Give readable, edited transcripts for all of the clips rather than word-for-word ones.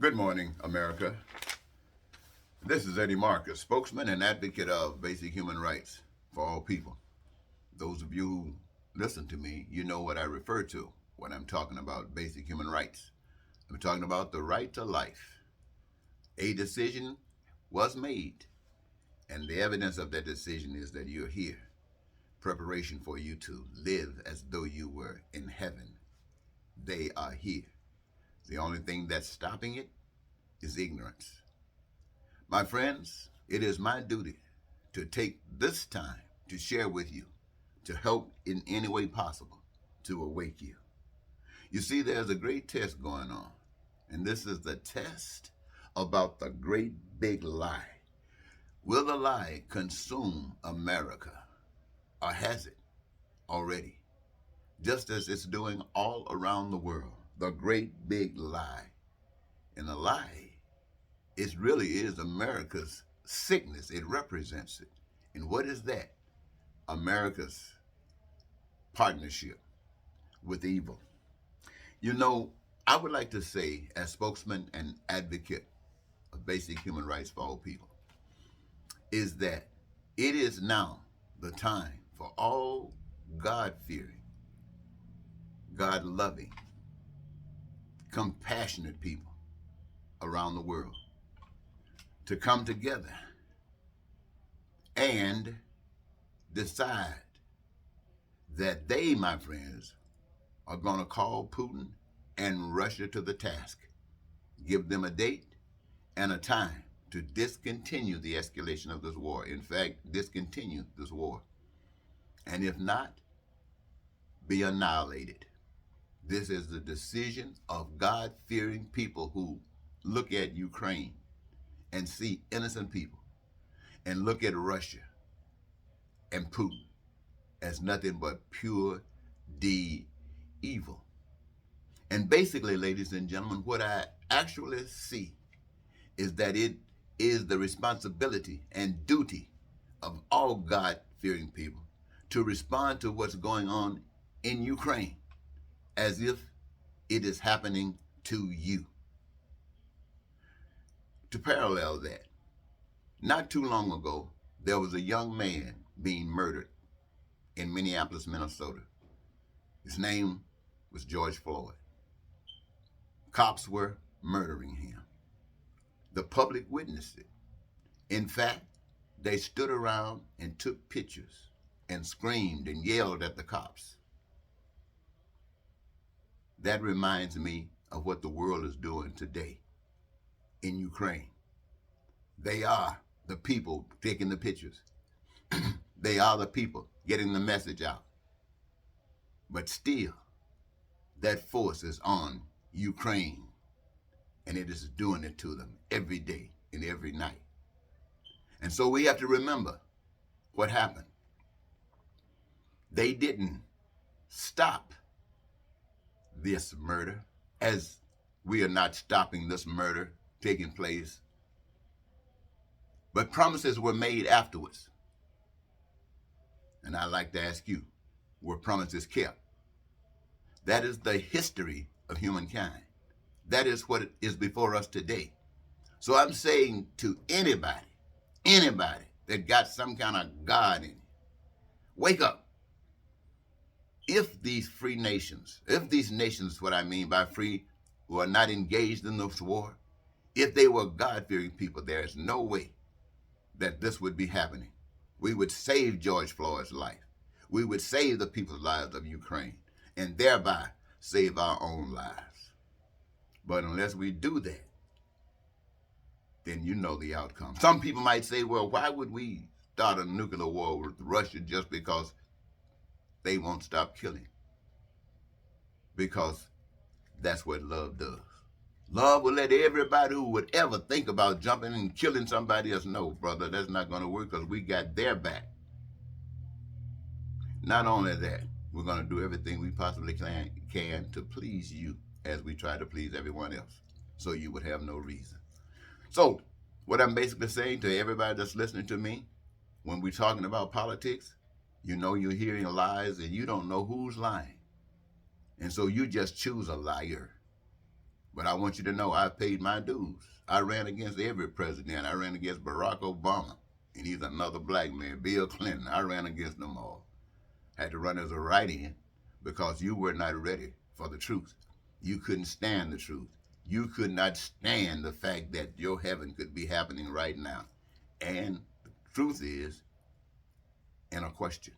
Good morning, America. This is Eddie Marcus, spokesman and advocate of basic human rights for all people. Those of you who listen to me, you know what I refer to when I'm talking about basic human rights. I'm talking about the right to life. A decision was made, and the evidence of that decision is that you're here. Preparation for you to live as though you were in heaven. They are here. The only thing that's stopping it is ignorance. My friends, it is my duty to take this time to share with you, to help in any way possible to awake you. You see, there's a great test going on, and this is the test about the great big lie. Will the lie consume America, or has it already? Just as it's doing all around the world, the great big lie. And the lie, it really is America's sickness. It represents it. And what is that? America's partnership with evil. You know, I would like to say, as spokesman and advocate of basic human rights for all people, is that it is now the time for all God-fearing, God-loving, compassionate people around the world to come together and decide that they, my friends, are going to call Putin and Russia to the task. Give them a date and a time to discontinue the escalation of this war. In fact, discontinue this war. And if not, be annihilated. This is the decision of God-fearing people who look at Ukraine and see innocent people, and look at Russia and Putin as nothing but pure D evil. And basically, ladies and gentlemen, what I actually see is that it is the responsibility and duty of all God-fearing people to respond to what's going on in Ukraine as if it is happening to you. To parallel that, not too long ago, there was a young man being murdered in Minneapolis, Minnesota. His name was George Floyd. Cops were murdering him. The public witnessed it. In fact, they stood around and took pictures and screamed and yelled at the cops. That reminds me of what the world is doing today in Ukraine. They are the people taking the pictures. They are the people getting the message out. But still, that force is on Ukraine, and it is doing it to them every day and every night. And so we have to remember what happened. They didn't stop this murder, as we are not stopping this murder taking place. But promises were made afterwards. And I'd like to ask you, were promises kept? That is the history of humankind. That is what is before us today. So I'm saying to anybody that got some kind of God in you, wake up. If these free nations, if these nations, what I mean by free, who are not engaged in this war, if they were God-fearing people, there is no way that this would be happening. We would save George Floyd's life. We would save the people's lives of Ukraine, and thereby save our own lives. But unless we do that, then you know the outcome. Some people might say, well, why would we start a nuclear war with Russia just because they won't stop killing? Because that's what love does. Love will let everybody who would ever think about jumping and killing somebody else know, brother, that's not going to work because we got their back. Not only that, we're going to do everything we possibly can to please you as we try to please everyone else, so you would have no reason. So what I'm basically saying to everybody that's listening to me, when we're talking about politics, you know you're hearing lies and you don't know who's lying. And so you just choose a liar. But I want you to know I paid my dues. I ran against every president. I ran against Barack Obama, and he's another black man. Bill Clinton. I ran against them all. Had to run as a write-in because you were not ready for the truth. You couldn't stand the truth. You could not stand the fact that your heaven could be happening right now. And the truth is, in a question,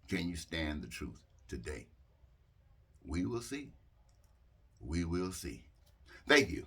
can you stand the truth today? We will see. We will see. Thank you.